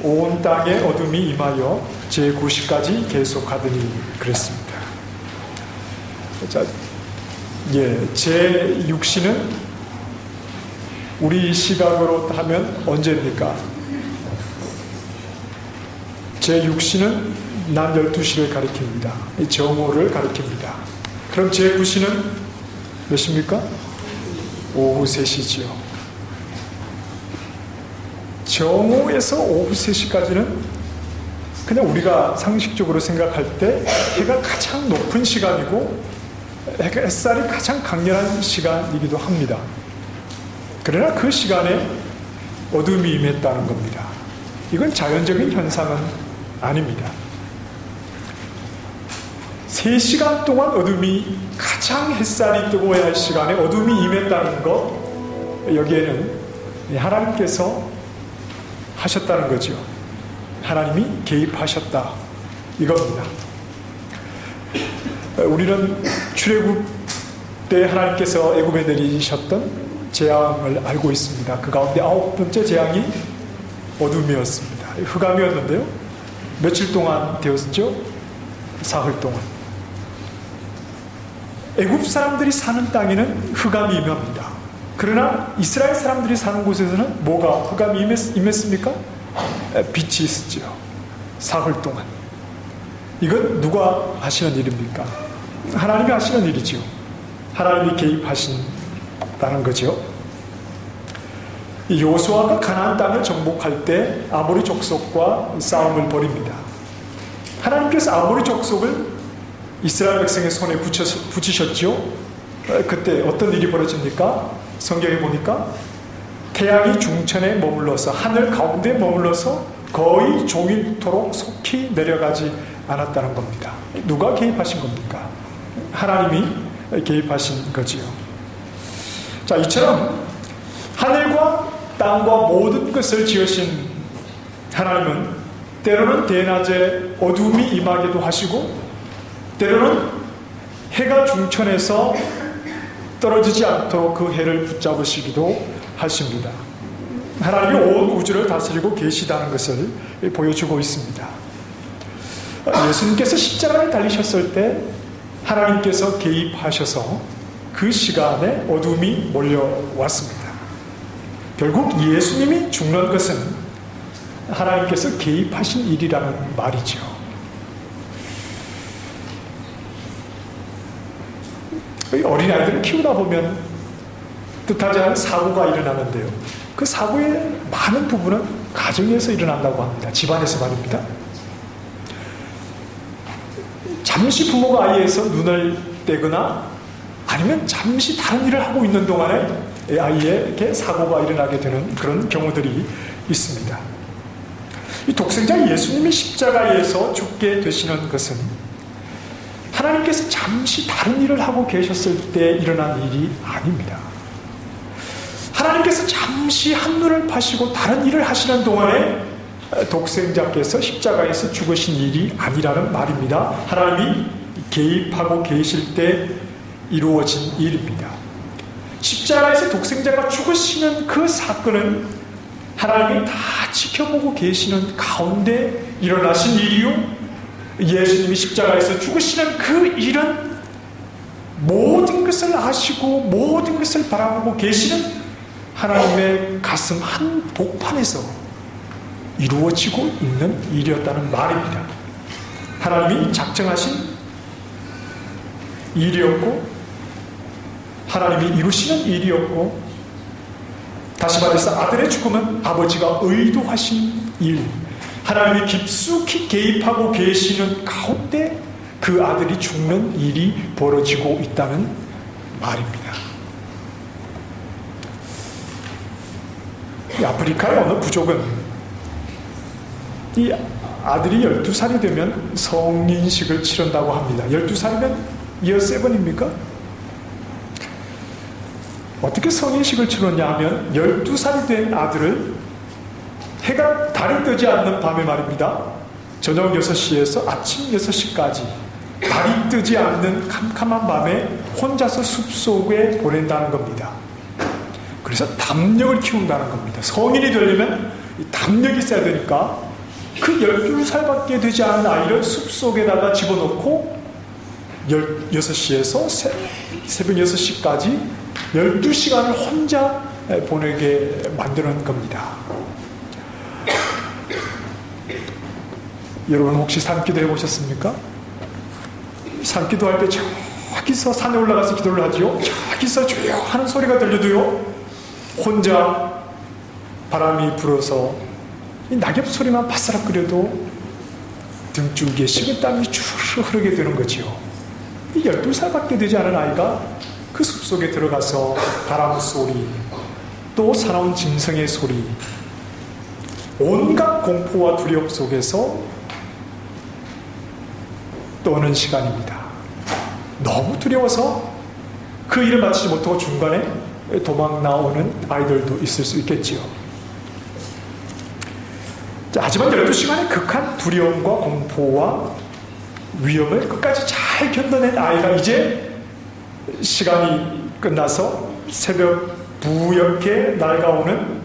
온 땅에 어둠이 임하여 제9시까지 계속하더니 그랬습니다. 자, 제6시는 우리 시각으로 하면 언제입니까? 제6시는 낮 12시를 가리킵니다. 정오를 가리킵니다. 그럼 제9시는 몇 시입니까? 오후 3시지요. 정오에서 오후 3시까지는 그냥 우리가 상식적으로 생각할 때 해가 가장 높은 시간이고 햇살이 가장 강렬한 시간이기도 합니다. 그러나 그 시간에 어둠이 임했다는 겁니다. 이건 자연적인 현상은 아닙니다. 3시간 동안 어둠이 가장 햇살이 뜨거워야 할 시간에 어둠이 임했다는 것, 여기에는 하나님께서 하셨다는 거죠. 하나님이 개입하셨다 이겁니다. 우리는 출애굽 때 하나님께서 애굽에 내리셨던 재앙을 알고 있습니다. 그 가운데 9번째 재앙이 어둠이었습니다. 흑암이었는데요. 며칠 동안 되었죠? 사흘 동안. 애굽 사람들이 사는 땅에는 흑암이 임합니다. 그러나 이스라엘 사람들이 사는 곳에서는 뭐가 흑암이 임했습니까? 빛이 있었죠. 사흘 동안. 이건 누가 하시는 일입니까? 하나님이 하시는 일이죠. 하나님이 개입하신다는 거죠. 여호수아가 가나안 땅을 정복할 때 아모리 족속과 싸움을 벌입니다. 하나님께서 아모리 족속을 이스라엘 백성의 손에 붙이셨죠. 그때 어떤 일이 벌어집니까? 성경에 보니까 태양이 중천에 머물러서 하늘 가운데 머물러서 거의 종일토록 속히 내려가지 않았다는 겁니다. 누가 개입하신 겁니까? 하나님이 개입하신 거지요. 자, 이처럼 하늘과 땅과 모든 것을 지으신 하나님은 때로는 대낮에 어둠이 임하기도 하시고 때로는 해가 중천에서 떨어지지 않도록 그 해를 붙잡으시기도 하십니다. 하나님이 온 우주를 다스리고 계시다는 것을 보여주고 있습니다. 예수님께서 십자가를 달리셨을 때 하나님께서 개입하셔서 그 시간에 어둠이 몰려왔습니다. 결국 예수님이 죽는 것은 하나님께서 개입하신 일이라는 말이죠. 어린아이들을 키우다 보면 뜻하지 않은 사고가 일어나는데요. 그 사고의 많은 부분은 가정에서 일어난다고 합니다. 집안에서 말입니다. 잠시 부모가 아이에서 눈을 떼거나 아니면 잠시 다른 일을 하고 있는 동안에 아이에게 사고가 일어나게 되는 그런 경우들이 있습니다. 이 독생자 예수님이 십자가에서 죽게 되시는 것은 하나님께서 잠시 다른 일을 하고 계셨을 때 일어난 일이 아닙니다. 하나님께서 잠시 한눈을 파시고 다른 일을 하시는 동안에 독생자께서 십자가에서 죽으신 일이 아니라는 말입니다. 하나님이 개입하고 계실 때 이루어진 일입니다. 십자가에서 독생자가 죽으시는 그 사건은 하나님이 다 지켜보고 계시는 가운데 일어나신 일이요, 예수님이 십자가에서 죽으시는 그 일은 모든 것을 아시고 모든 것을 바라보고 계시는 하나님의 가슴 한복판에서 이루어지고 있는 일이었다는 말입니다. 하나님이 작정하신 일이었고 하나님이 이루시는 일이었고, 다시 말해서 아들의 죽음은 아버지가 의도하신 일, 하나님이 깊숙이 개입하고 계시는 가운데 그 아들이 죽는 일이 벌어지고 있다는 말입니다. 이 아프리카의 어느 부족은 이 아들이 12살이 되면 성인식을 치른다고 합니다. 12살이면 year 7입니까? 어떻게 성인식을 치렀냐 하면 12살이 된 아들을 해가 달이 뜨지 않는 밤에 말입니다. 저녁 6시에서 아침 6시까지 달이 뜨지 않는 캄캄한 밤에 혼자서 숲속에 보낸다는 겁니다. 그래서 담력을 키운다는 겁니다. 성인이 되려면 담력이 있어야 되니까 그 12살밖에 되지 않은 아이를 숲속에다가 집어넣고 6시에서 새벽 6시까지 12시간을 혼자 보내게 만드는 겁니다. 여러분 혹시 산기도 해보셨습니까? 산기도 할 때 저기서 산에 올라가서 기도를 하지요. 저기서 조용 하는 소리가 들려도요, 혼자 바람이 불어서 이 낙엽 소리만 바스락거려도 등줄기에 식은땀이 쭉 흐르게 되는 거지요. 이 12살밖에 되지 않은 아이가 그 숲속에 들어가서 바람 소리, 또 사나운 짐승의 소리, 온갖 공포와 두려움 속에서 떠는 시간입니다. 너무 두려워서 그 일을 마치지 못하고 중간에 도망 나오는 아이들도 있을 수 있겠지요. 자, 하지만 12시간의 극한 두려움과 공포와 위험을 끝까지 잘 견뎌낸 아이가 이제 시간이 끝나서 새벽 부옇게 낡아오는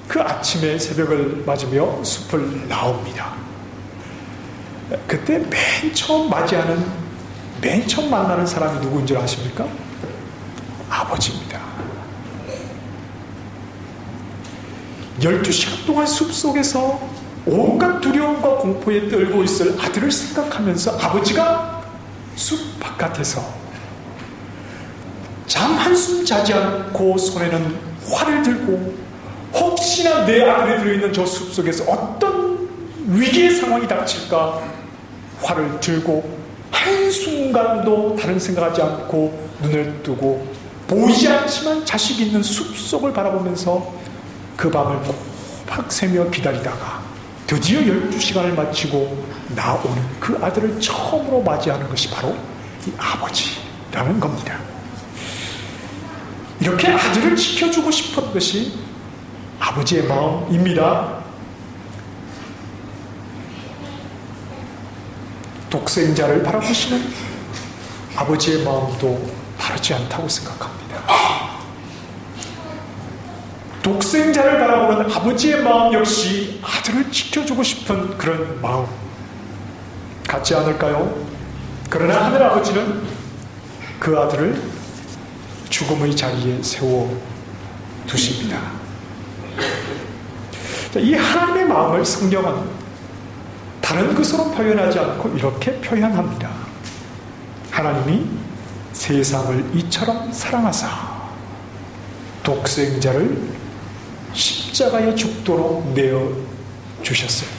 그 아침의 새벽을 맞으며 숲을 나옵니다. 그때 맨 처음 만나는 사람이 누구인 줄 아십니까? 아버지입니다. 12시간 동안 숲속에서 온갖 두려움과 공포에 떨고 있을 아들을 생각하면서 아버지가 숲 바깥에서 잠 한숨 자지 않고 손에는 활을 들고 혹시나 내 아들이 들어있는 저 숲속에서 어떤 위기의 상황이 닥칠까 활을 들고 한순간도 다른 생각하지 않고 눈을 뜨고 보이지 않지만 자식이 있는 숲속을 바라보면서 그 밤을 꼬박 새며 기다리다가 드디어 12시간을 마치고 나오는 그 아들을 처음으로 맞이하는 것이 바로 이 아버지라는 겁니다. 이렇게 아들을 지켜주고 싶은 것이 아버지의 마음입니다. 독생자를 바라보시는 아버지의 마음도 다르지 않다고 생각합니다. 독생자를 바라보는 아버지의 마음 역시 아들을 지켜주고 싶은 그런 마음 같지 않을까요? 그러나 하늘 아버지는 그 아들을 죽음의 자리에 세워 두십니다. 이 하나님의 마음을 성경은 다른 것으로 표현하지 않고 이렇게 표현합니다. 하나님이 세상을 이처럼 사랑하사 독생자를 십자가에 죽도록 내어주셨어요.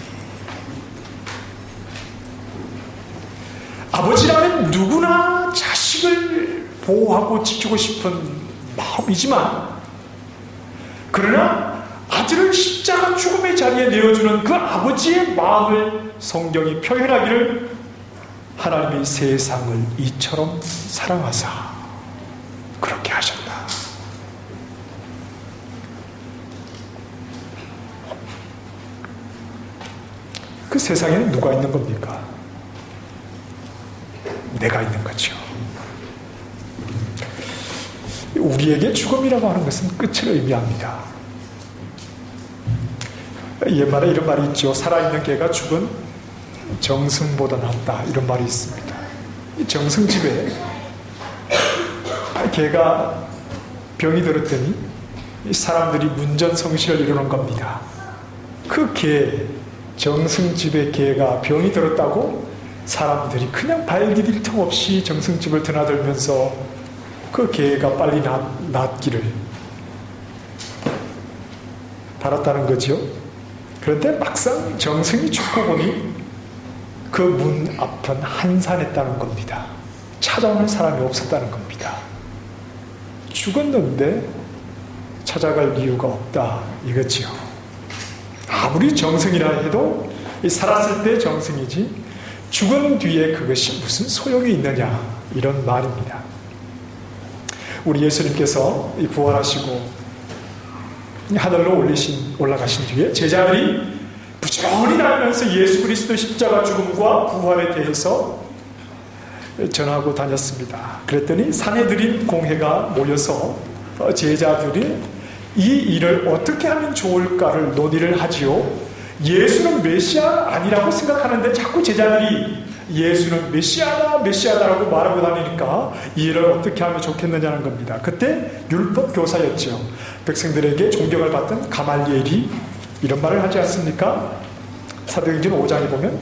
아버지라면 누구나 자식을 보호하고 지키고 싶은 마음이지만, 그러나 아들을 십자가 죽음의 자리에 내어주는 그 아버지의 마음을 성경이 표현하기를 하나님이 세상을 이처럼 사랑하사 그렇게 하셨다. 그 세상에는 누가 있는 겁니까? 내가 있는 거죠. 우리에게 죽음이라고 하는 것은 끝을 의미합니다. 옛말에 이런 말이 있죠. 살아있는 개가 죽은 정승보다 낫다, 이런 말이 있습니다. 이 정승집에 개가 병이 들었더니 사람들이 문전성시를 이루는 겁니다. 그 개, 정승집의 개가 병이 들었다고 사람들이 그냥 발 디딜 틈 없이 정승집을 드나들면서 그 개가 빨리 낫기를 바랐다는 거죠. 그런데 막상 정승이 죽고 보니 그 문 앞은 한산했다는 겁니다. 찾아오는 사람이 없었다는 겁니다. 죽었는데 찾아갈 이유가 없다, 이거지요. 아무리 정승이라 해도 살았을 때 정승이지 죽은 뒤에 그것이 무슨 소용이 있느냐, 이런 말입니다. 우리 예수님께서 부활하시고 하늘로 올라가신 뒤에 제자들이 부지런히 다니면서 예수 그리스도 십자가 죽음과 부활에 대해서 전하고 다녔습니다. 그랬더니 산에 들인 공회가 모여서 제자들이 이 일을 어떻게 하면 좋을까를 논의를 하지요. 예수는 메시아 아니라고 생각하는데 자꾸 제자들이 예수는 메시아다라고 말하고 다니니까 이 일을 어떻게 하면 좋겠느냐는 겁니다. 그때 율법 교사였죠. 백성들에게 존경을 받던 가말리엘이 이런 말을 하지 않습니까? 사도행전 5장에 보면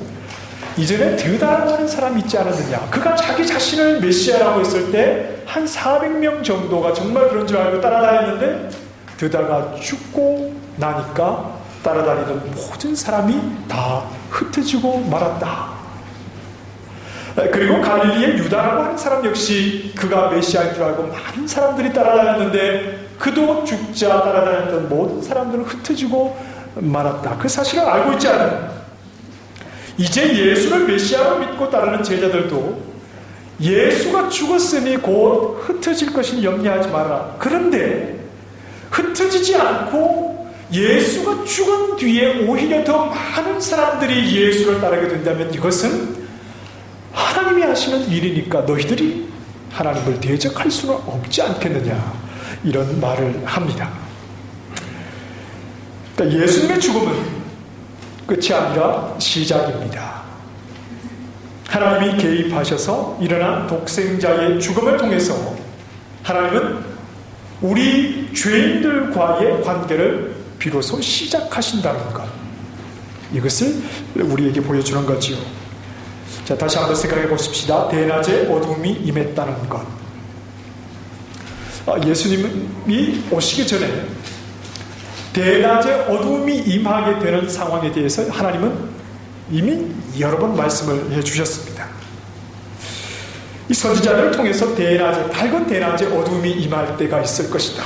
이전에 드다라고 하는 사람이 있지 않았느냐. 그가 자기 자신을 메시아라고 했을 때 한 400명 정도가 정말 그런 줄 알고 따라다녔는데 드다가 죽고 나니까 따라다니던 모든 사람이 다 흩어지고 말았다. 그리고 갈릴리의 유다라고 하는 사람 역시 그가 메시아인 줄 알고 많은 사람들이 따라다녔는데 그도 죽자 따라다녔던 모든 사람들은 흩어지고 말았다. 그 사실을 알고 있지 않아요. 이제 예수를 메시아로 믿고 따르는 제자들도 예수가 죽었으니 곧 흩어질 것을 염려하지 마라. 그런데 흩어지지 않고 예수가 죽은 뒤에 오히려 더 많은 사람들이 예수를 따르게 된다면 이것은 하나님이 하시는 일이니까 너희들이 하나님을 대적할 수는 없지 않겠느냐, 이런 말을 합니다. 그러니까 예수님의 죽음은 끝이 아니라 시작입니다. 하나님이 개입하셔서 일어난 독생자의 죽음을 통해서 하나님은 우리 죄인들과의 관계를 비로소 시작하신다는 것, 이것을 우리에게 보여주는 거지요. 자, 다시 한번 생각해 보십시다. 대낮에 어둠이 임했다는 것. 예수님이 오시기 전에 대낮에 어둠이 임하게 되는 상황에 대해서 하나님은 이미 여러 번 말씀을 해주셨습니다. 이 선지자들을 통해서 밝은 대낮에 어둠이 임할 때가 있을 것이다,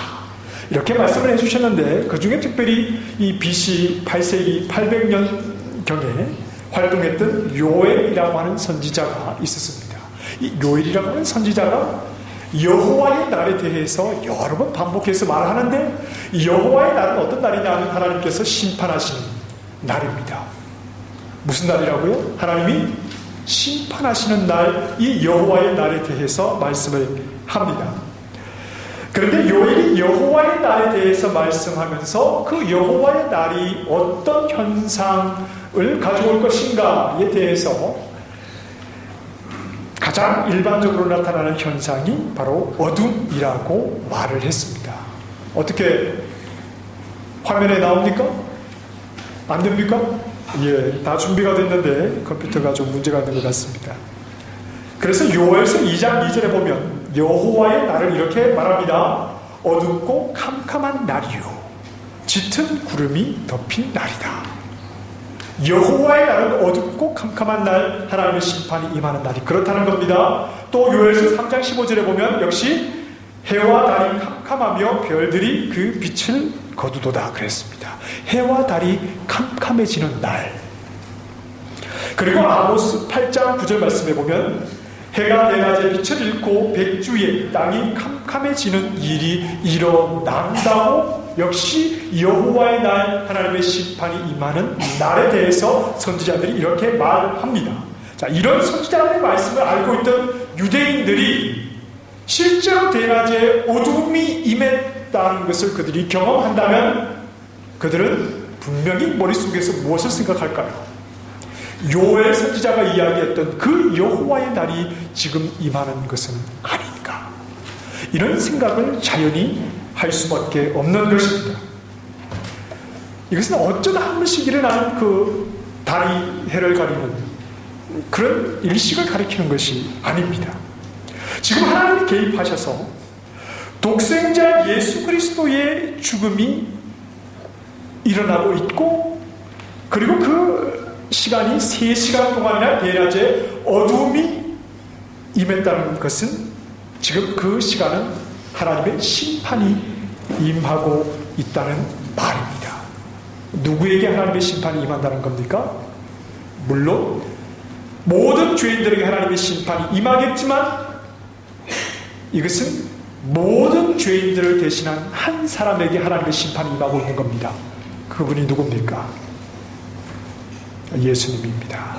이렇게 말씀을 해주셨는데 그 중에 특별히 이 BC 8세기 800년경에 활동했던 요엘이라고 하는 선지자가 있었습니다. 이 요엘이라고 하는 선지자가 여호와의 날에 대해서 여러 번 반복해서 말하는데 여호와의 날은 어떤 날이냐면 하나님께서 심판하시는 날입니다. 무슨 날이라고요? 하나님이 심판하시는 날, 이 여호와의 날에 대해서 말씀을 합니다. 그런데 요엘이 여호와의 날에 대해서 말씀하면서 그 여호와의 날이 어떤 현상을 가져올 것인가에 대해서 가장 일반적으로 나타나는 현상이 바로 어둠이라고 말을 했습니다. 어떻게 화면에 나옵니까? 안 됩니까? 예, 다 준비가 됐는데 컴퓨터가 좀 문제가 있는 것 같습니다. 그래서 요엘서 2장 2절에 보면 여호와의 날을 이렇게 말합니다. 어둡고 캄캄한 날이요, 짙은 구름이 덮인 날이다. 여호와의 날은 어둡고 캄캄한 날, 하나님의 심판이 임하는 날이 그렇다는 겁니다. 또 요엘서 3장 15절에 보면 역시 해와 달이 캄캄하며 별들이 그 빛을 거두도다 그랬습니다. 해와 달이 캄캄해지는 날. 그리고 아모스 8장 9절 말씀에 보면 해가 대낮에 빛을 잃고 백주에 땅이 캄캄해지는 일이 일어난다고 역시 여호와의 날, 하나님의 심판이 임하는 날에 대해서 선지자들이 이렇게 말합니다. 자, 이런 선지자들의 말씀을 알고 있던 유대인들이 실제로 대낮에 어둠이 임했다는 것을 그들이 경험한다면 그들은 분명히 머릿속에서 무엇을 생각할까요? 요엘 선지자가 이야기했던 그 여호와의 날이 지금 임하는 것은 아닌가, 이런 생각을 자연히 할 수밖에 없는 것입니다. 이것은 어쩌다 한 번씩 일어나는 그 달이 해를 가리는 그런 일식을 가리키는 것이 아닙니다. 지금 하나님이 개입하셔서 독생자 예수 그리스도의 죽음이 일어나고 있고, 그리고 그 시간이 3시간 동안이나 대낮에 어둠이 임했다는 것은 지금 그 시간은 하나님의 심판이 임하고 있다는 말입니다. 누구에게 하나님의 심판이 임한다는 겁니까? 물론 모든 죄인들에게 하나님의 심판이 임하겠지만 이것은 모든 죄인들을 대신한 한 사람에게 하나님의 심판이 임하고 있는 겁니다. 그분이 누굽니까? 예수님입니다.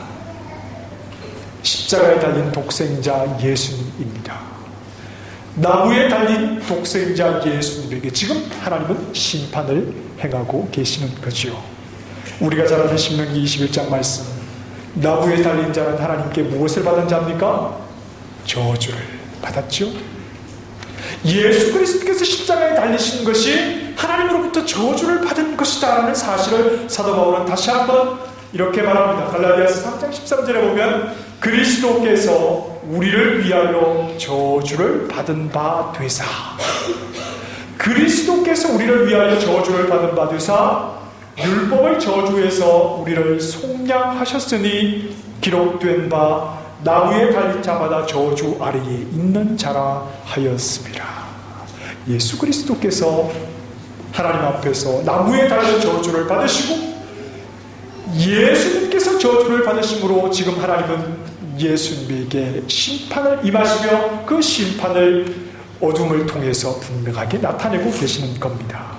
십자가에 달린 독생자 예수님입니다. 나무에 달린 독생자 예수님에게 지금 하나님은 심판을 행하고 계시는 거지요. 우리가 잘 아는 신명기 21장 말씀, 나무에 달린 자는 하나님께 무엇을 받은 자입니까? 저주를 받았죠. 예수 그리스도께서 십자가에 달리신 것이 하나님으로부터 저주를 받은 것이다라는 사실을 사도 바울은 다시 한번 이렇게 말합니다. 갈라디아서 3장 13절에 보면 그리스도께서 우리를 위하여 저주를 받은 바 되사, 그리스도께서 우리를 위하여 저주를 받은 바 되사 율법의 저주에서 우리를 속량하셨으니 기록된 바 나무에 달린 자마다 저주 아래에 있는 자라 하였습니다. 예수 그리스도께서 하나님 앞에서 나무에 달린 저주를 받으시고 예수님께서 저주를 받으심으로 지금 하나님은 예수님에게 심판을 임하시며 그 심판을 어둠을 통해서 분명하게 나타내고 계시는 겁니다.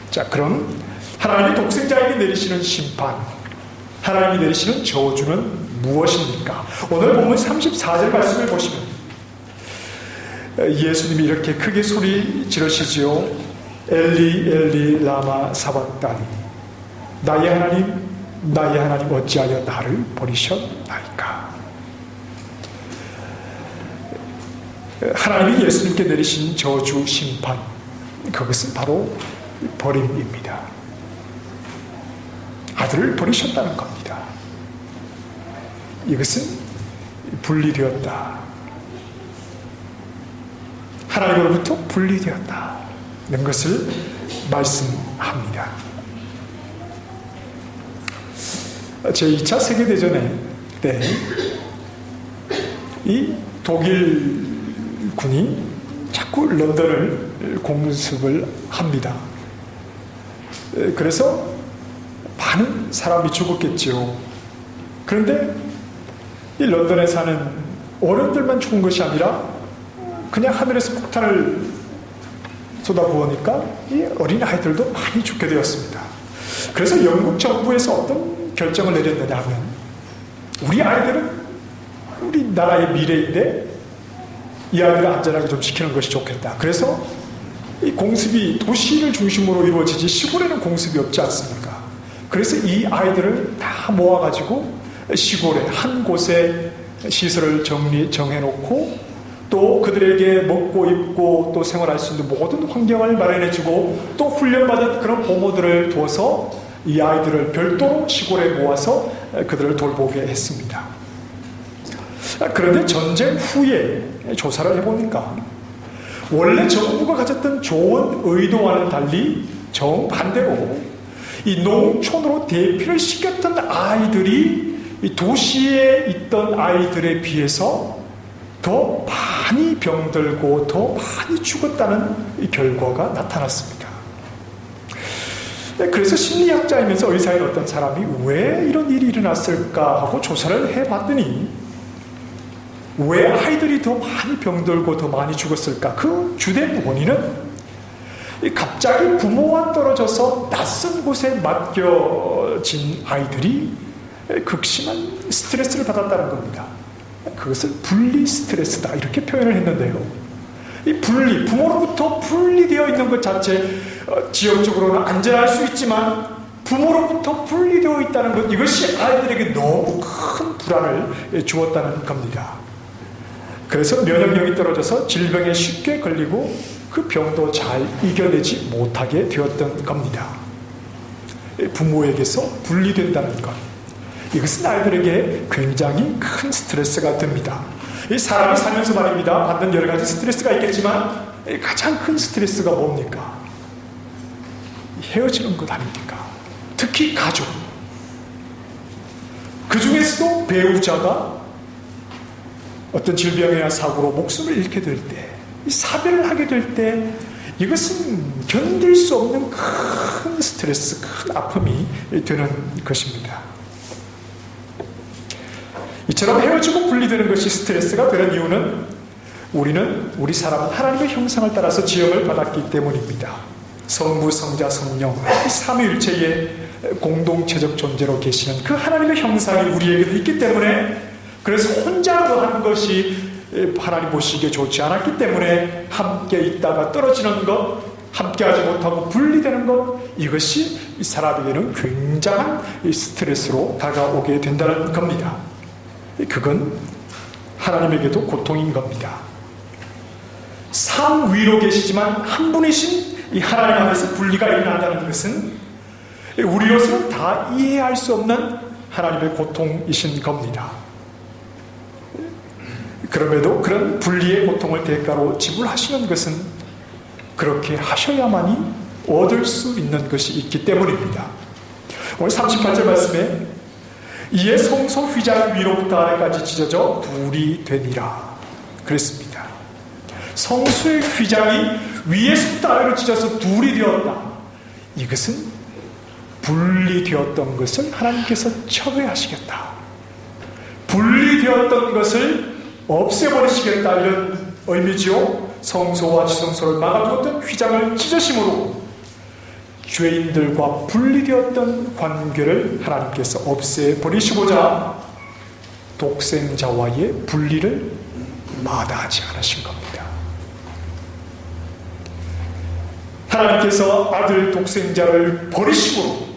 자, 그럼 하나님이 독생자에게 내리시는 심판, 하나님이 내리시는 저주는 무엇입니까? 오늘 본문 34절 말씀을 보시면 예수님이 이렇게 크게 소리 지르시지요. 엘리 엘리 라마 사박다니, 나의 하나님 어찌하여 나를 버리셨나이까. 하나님이 예수님께 내리신 저주 심판, 그것은 바로 버림입니다. 아들을 버리셨다는 겁니다. 이것은 분리되었다, 하나님으로부터 분리되었다는 것을 말씀합니다. 제2차 세계대전에 때 이 독일군이 자꾸 런던을 공습을 합니다. 그래서 많은 사람이 죽었겠죠. 그런데 이 런던에 사는 어른들만 죽은 것이 아니라 그냥 하늘에서 폭탄을 쏟아부으니까 이 어린 아이들도 많이 죽게 되었습니다. 그래서 영국 정부에서 어떤 결정을 내렸느냐 하면, 우리 아이들은 우리나라의 미래인데 이 아이들을 안전하게 좀 지키는 것이 좋겠다. 그래서 이 공습이 도시를 중심으로 이루어지지 시골에는 공습이 없지 않습니까? 그래서 이 아이들을 다 모아가지고 시골에 한 곳에 시설을 정해놓고 또 그들에게 먹고 입고 또 생활할 수 있는 모든 환경을 마련해주고 또 훈련받은 그런 보모들을 두어서 이 아이들을 별도로 시골에 모아서 그들을 돌보게 했습니다. 그런데 전쟁 후에 조사를 해보니까 원래 정부가 가졌던 좋은 의도와는 달리 정반대로 이 농촌으로 대피를 시켰던 아이들이 이 도시에 있던 아이들에 비해서 더 많이 병들고 더 많이 죽었다는 이 결과가 나타났습니다. 그래서 심리학자이면서 의사인 어떤 사람이 왜 이런 일이 일어났을까 하고 조사를 해봤더니, 왜 아이들이 더 많이 병들고 더 많이 죽었을까? 그 주된 원인은 갑자기 부모와 떨어져서 낯선 곳에 맡겨진 아이들이 극심한 스트레스를 받았다는 겁니다. 그것을 분리 스트레스다 이렇게 표현을 했는데요. 이 분리, 부모로부터 분리되어 있는 것 자체 지역적으로는 안전할 수 있지만 부모로부터 분리되어 있다는 것, 이것이 아이들에게 너무 큰 불안을 주었다는 겁니다. 그래서 면역력이 떨어져서 질병에 쉽게 걸리고 그 병도 잘 이겨내지 못하게 되었던 겁니다. 부모에게서 분리된다는 것, 이것은 아이들에게 굉장히 큰 스트레스가 됩니다. 이 사람이 살면서 말입니다, 받는 여러 가지 스트레스가 있겠지만 가장 큰 스트레스가 뭡니까? 헤어지는 것 아닙니까? 특히 가족, 그 중에서도 배우자가 어떤 질병이나 사고로 목숨을 잃게 될 때, 사별을 하게 될 때, 이것은 견딜 수 없는 큰 스트레스, 큰 아픔이 되는 것입니다. 이처럼 헤어지고 분리되는 것이 스트레스가 되는 이유는 우리 사람은 하나님의 형상을 따라서 지음을 받았기 때문입니다. 성부, 성자, 성령, 이 삼위일체의 공동체적 존재로 계시는 그 하나님의 형상이 우리에게도 있기 때문에, 그래서 혼자로 하는 것이 하나님 보시기에 좋지 않았기 때문에 함께 있다가 떨어지는 것, 함께하지 못하고 분리되는 것, 이것이 이 사람에게는 굉장한 스트레스로 다가오게 된다는 겁니다. 그건 하나님에게도 고통인 겁니다. 상 위로 계시지만 한 분이신 이 하나님 안에서 분리가 일어난다는 것은 우리로서는 다 이해할 수 없는 하나님의 고통이신 겁니다. 그럼에도 그런 분리의 고통을 대가로 지불하시는 것은 그렇게 하셔야만이 얻을 수 있는 것이 있기 때문입니다. 오늘 38절 말씀에 이에 성소 휘장 위로부터 아래까지 찢어져 둘이 되니라 그랬습니다. 성소의 휘장이 위에서부터 아래로 찢어서 둘이 되었다. 이것은 분리되었던 것을 하나님께서 처리하시겠다. 분리되었던 것을 없애버리시겠다, 이런 의미지요. 성소와 지성소를 막아두었던 휘장을 찢으심으로 죄인들과 분리되었던 관계를 하나님께서 없애버리시고자 독생자와의 분리를 마다하지 않으신 겁니다. 하나님께서 아들 독생자를 버리심으로,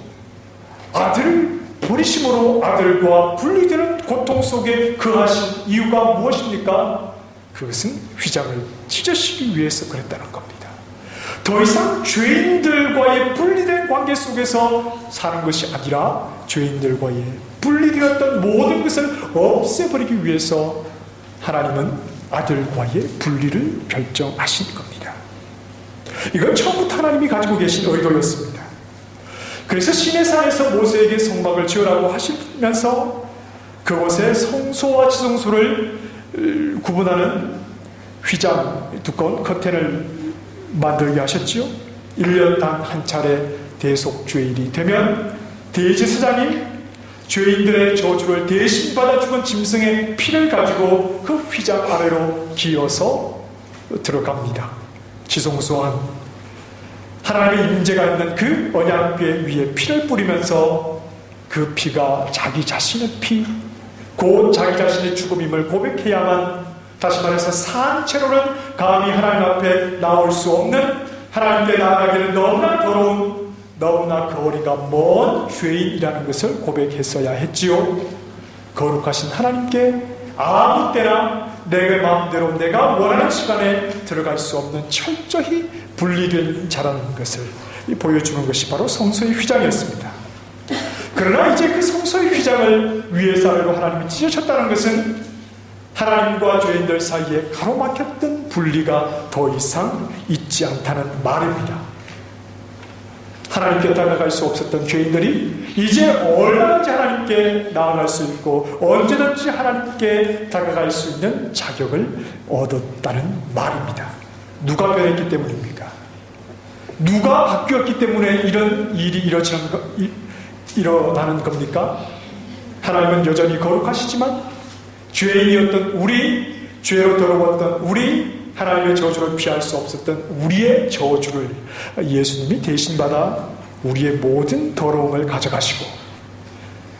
아들을 버리심으로 아들과 분리되는 고통 속에 거하신 이유가 무엇입니까? 그것은 휘장을 찢으시기 위해서 그랬다는 겁니다. 더 이상 죄인들과의 분리된 관계 속에서 사는 것이 아니라 죄인들과의 분리되었던 모든 것을 없애버리기 위해서 하나님은 아들과의 분리를 결정하신 겁니다. 이건 처음부터 하나님이 가지고 계신 의도였습니다. 그래서 시내산에서 모세에게 성막을 지으라고 하시면서 그곳에 성소와 지성소를 구분하는 휘장, 두꺼운 커튼을 만들게 하셨지요. 1년 단 한 차례 대속죄일이 되면 대제사장이 죄인들의 저주를 대신 받아 죽은 짐승의 피를 가지고 그 휘장 아래로 기어서 들어갑니다. 지성소한 하나님의 임재가 있는 그 언약궤 위에 피를 뿌리면서 그 피가 자기 자신의 피, 곧 자기 자신의 죽음임을 고백해야만, 다시 말해서 산채로는 감히 하나님 앞에 나올 수 없는, 하나님께 나아가기는 너무나 더러운, 너무나 거리가 먼 죄인이라는 것을 고백했어야 했지요. 거룩하신 하나님께 아무 때나 내 마음대로 내가 원하는 시간에 들어갈 수 없는 철저히 분리된 자라는 것을 보여주는 것이 바로 성소의 휘장이었습니다. 그러나 이제 그 성소의 휘장을 위에서 아래로 하나님이 찢으셨다는 것은 하나님과 죄인들 사이에 가로막혔던 분리가 더 이상 있지 않다는 말입니다. 하나님께 다가갈 수 없었던 죄인들이 이제 얼마든지 하나님께 나아갈 수 있고 언제든지 하나님께 다가갈 수 있는 자격을 얻었다는 말입니다. 누가 변했기 때문입니까? 누가 바뀌었기 때문에 이런 일이 일어나는 겁니까? 하나님은 여전히 거룩하시지만 죄인이었던 우리, 죄로 더러웠던 우리, 하나님의 저주를 피할 수 없었던 우리의 저주를 예수님이 대신 받아 우리의 모든 더러움을 가져가시고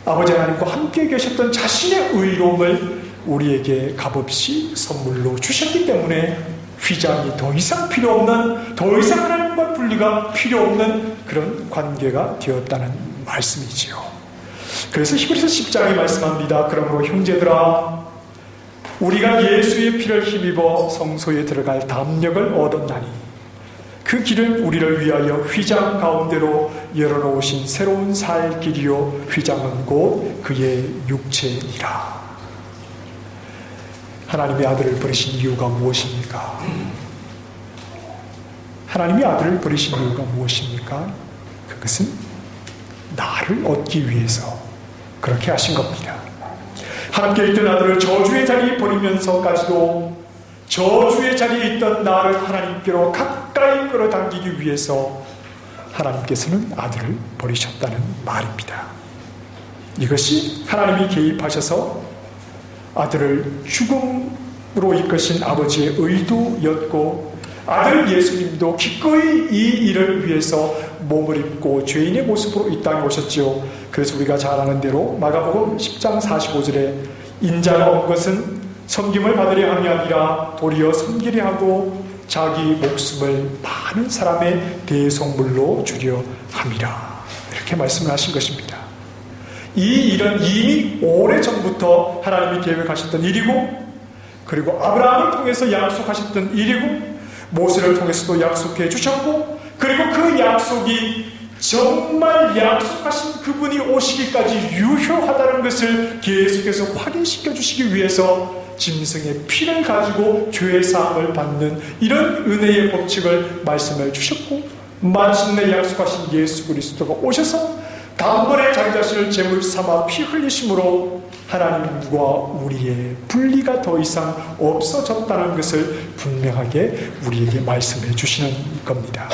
아버지 하나님과 함께 계셨던 자신의 의로움을 우리에게 값없이 선물로 주셨기 때문에 휘장이 더 이상 필요 없는, 더 이상 하나님과 분리가 필요 없는 그런 관계가 되었다는 말씀이지요. 그래서 히브리서 10장에 말씀합니다. 그러므로 형제들아, 우리가 예수의 피를 힘입어 성소에 들어갈 담력을 얻었나니 그 길은 우리를 위하여 휘장 가운데로 열어놓으신 새로운 살 길이요 휘장은 곧 그의 육체니라. 하나님의 아들을 버리신 이유가 무엇입니까? 하나님이 아들을 버리신 이유가 무엇입니까? 그것은 나를 얻기 위해서 그렇게 하신 겁니다. 함께 있던 아들을 저주의 자리에 버리면서까지도 저주의 자리에 있던 나를 하나님께로 가까이 끌어당기기 위해서 하나님께서는 아들을 버리셨다는 말입니다. 이것이 하나님이 개입하셔서 아들을 죽음으로 이끄신 아버지의 의도였고, 아들 예수님도 기꺼이 이 일을 위해서 몸을 입고 죄인의 모습으로 이 땅에 오셨지요. 그래서 우리가 잘 아는 대로 마가복음 10장 45절에 인자가 온 것은 섬김을 받으려 함이 아니라 도리어 섬기려 하고 자기 목숨을 많은 사람의 대속물로 주려 함이라. 이렇게 말씀을 하신 것입니다. 이 일은 이미 오래전부터 하나님이 계획하셨던 일이고, 그리고 아브라함을 통해서 약속하셨던 일이고, 모세를 통해서도 약속해 주셨고, 그리고 그 약속이 정말 약속하신 그분이 오시기까지 유효하다는 것을 계속해서 확인시켜 주시기 위해서 짐승의 피를 가지고 죄의 사함을 받는 이런 은혜의 법칙을 말씀해 주셨고, 마침내 약속하신 예수 그리스도가 오셔서 단번에 자기 자신을 제물 삼아 피 흘리심으로 하나님과 우리의 분리가 더 이상 없어졌다는 것을 분명하게 우리에게 말씀해 주시는 겁니다.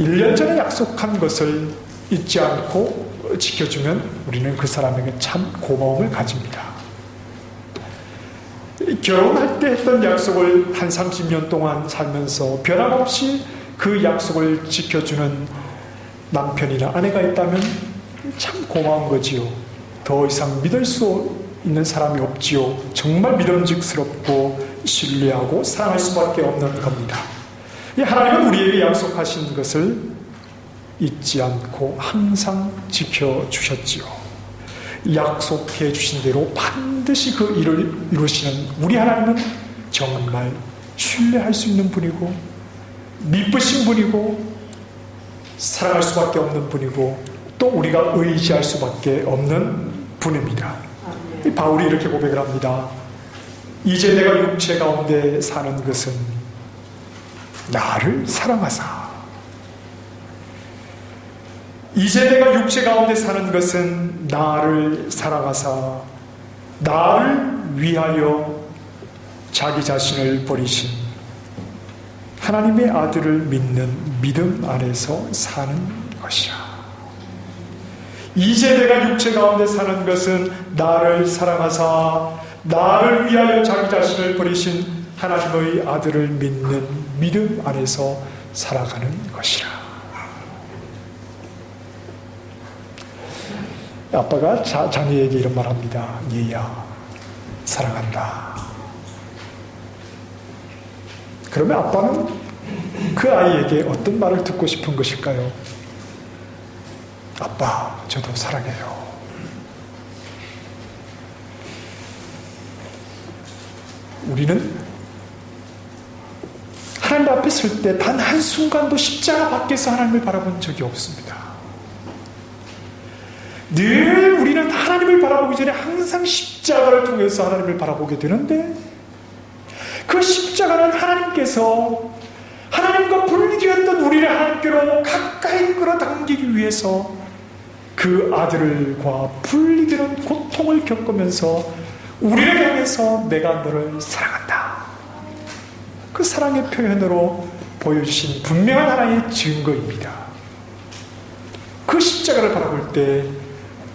1년 전에 약속한 것을 잊지 않고 지켜주면 우리는 그 사람에게 참 고마움을 가집니다. 결혼할 때 했던 약속을 한 30년 동안 살면서 변함없이 그 약속을 지켜주는 남편이나 아내가 있다면 참 고마운 거지요. 더 이상 믿을 수 있는 사람이 없지요. 정말 믿음직스럽고 신뢰하고 사랑할 수밖에 없는 겁니다. 하나님은 우리에게 약속하신 것을 잊지 않고 항상 지켜주셨지요. 약속해 주신 대로 반드시 그 일을 이루시는 우리 하나님은 정말 신뢰할 수 있는 분이고, 미쁘신 분이고, 사랑할 수밖에 없는 분이고, 또 우리가 의지할 수밖에 없는 분입니다. 바울이 이렇게 고백을 합니다. 이제 내가 육체 가운데 사는 것은 나를 사랑하사, 이제 내가 육체 가운데 사는 것은 나를 사랑하사 나를 위하여 자기 자신을 버리신 하나님의 아들을 믿는 믿음 안에서 사는 것이라. 이제 내가 육체 가운데 사는 것은 나를 사랑하사 나를 위하여 자기 자신을 버리신 하나님의 아들을 믿는 믿음 안에서 살아가는 것이라. 아빠가 자녀에게 이런 말 합니다. 얘야, 사랑한다. 그러면 아빠는 그 아이에게 어떤 말을 듣고 싶은 것일까요? 아빠, 저도 사랑해요. 우리는 하나님 앞에 설 때 단 한순간도 십자가 밖에서 하나님을 바라본 적이 없습니다. 늘 우리는 하나님을 바라보기 전에 항상 십자가를 통해서 하나님을 바라보게 되는데, 그 십자가는 하나님께서 하나님과 분리되었던 우리를 하나님께로 가까이 끌어당기기 위해서 그 아들과 분리되는 고통을 겪으면서 우리를 향해서 내가 너를 사랑한다, 그 사랑의 표현으로 보여주신 분명한 하나의 증거입니다. 그 십자가를 바라볼 때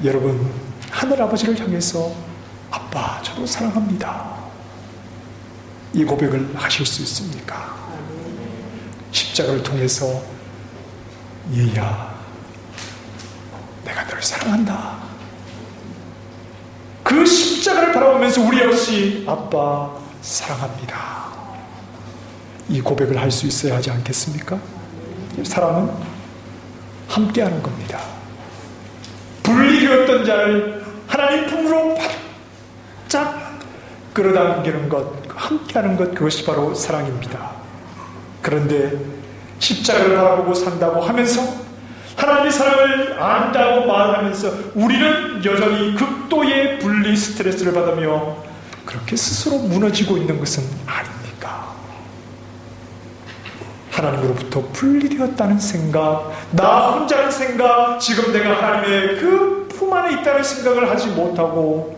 여러분, 하늘아버지를 향해서 아빠, 저도 사랑합니다, 이 고백을 하실 수 있습니까? 십자가를 통해서 얘야, 내가 너를 사랑한다, 그 십자가를 바라보면서 우리 역시 아빠 사랑합니다, 이 고백을 할 수 있어야 하지 않겠습니까? 사랑은 함께하는 겁니다. 분리되었던 자를 하나님 품으로 바짝 끌어당기는 것, 함께하는 것, 그것이 바로 사랑입니다. 그런데 십자가를 바라보고 산다고 하면서, 하나님의 사랑을 안다고 말하면서 우리는 여전히 극도의 분리 스트레스를 받으며 그렇게 스스로 무너지고 있는 것은 아닙니까? 하나님으로부터 분리되었다는 생각, 나 혼자는 생각, 지금 내가 하나님의 그 품 안에 있다는 생각을 하지 못하고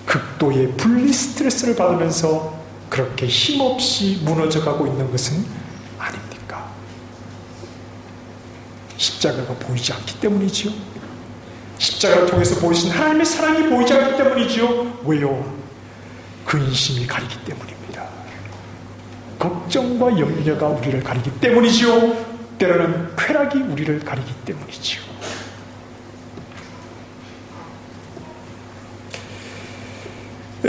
극도의 분리 스트레스를 받으면서 그렇게 힘없이 무너져가고 있는 것은 아닙니까? 십자가가 보이지 않기 때문이지요. 십자가를 통해서 보이신 하나님의 사랑이 보이지 않기 때문이지요. 왜요? 근심이 가리기 때문입니다. 걱정과 염려가 우리를 가리기 때문이지요. 때로는 쾌락이 우리를 가리기 때문이지요.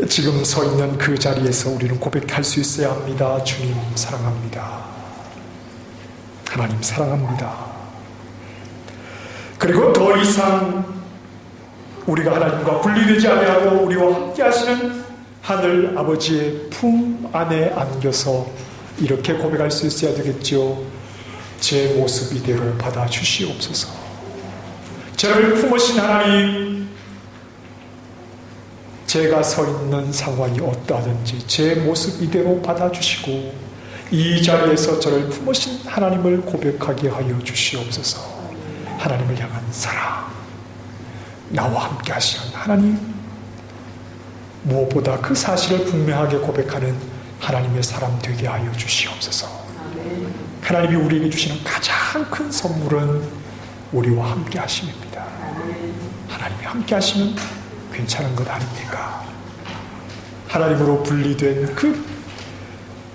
지금 서 있는 그 자리에서 우리는 고백할 수 있어야 합니다. 주님 사랑합니다. 하나님 사랑합니다. 그리고 더 이상 우리가 하나님과 분리되지 아니하고 우리와 함께 하시는 하늘 아버지의 품 안에 안겨서 이렇게 고백할 수 있어야 되겠죠. 제 모습 이대로 받아주시옵소서. 저를 품으신 하나님, 제가 서 있는 상황이 어떠하든지 제 모습 이대로 받아주시고 이 자리에서 저를 품으신 하나님을 고백하게 하여 주시옵소서. 하나님을 향한 사랑, 나와 함께 하시는 하나님, 무엇보다 그 사실을 분명하게 고백하는 하나님의 사람 되게 하여 주시옵소서. 하나님이 우리에게 주시는 가장 큰 선물은 우리와 함께 하심입니다. 하나님이 함께 하시면 괜찮은 것 아닙니까? 하나님으로 분리된 그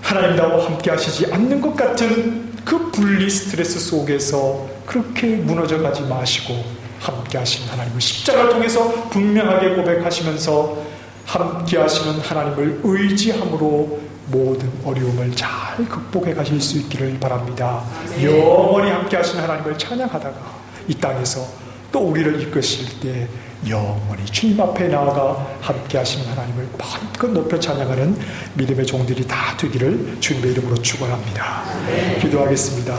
하나님 나와 함께 하시지 않는 것 같은 그 분리 스트레스 속에서 그렇게 무너져 가지 마시고 함께 하시는 하나님을 십자가를 통해서 분명하게 고백하시면서 함께 하시는 하나님을 의지함으로 모든 어려움을 잘 극복해 가실 수 있기를 바랍니다. 영원히 함께 하시는 하나님을 찬양하다가 이 땅에서 또 우리를 이끄실 때 영원히 주님 앞에 나아가 함께 하시는 하나님을 마음껏 높여 찬양하는 믿음의 종들이 다 되기를 주님의 이름으로 축원합니다. 기도하겠습니다.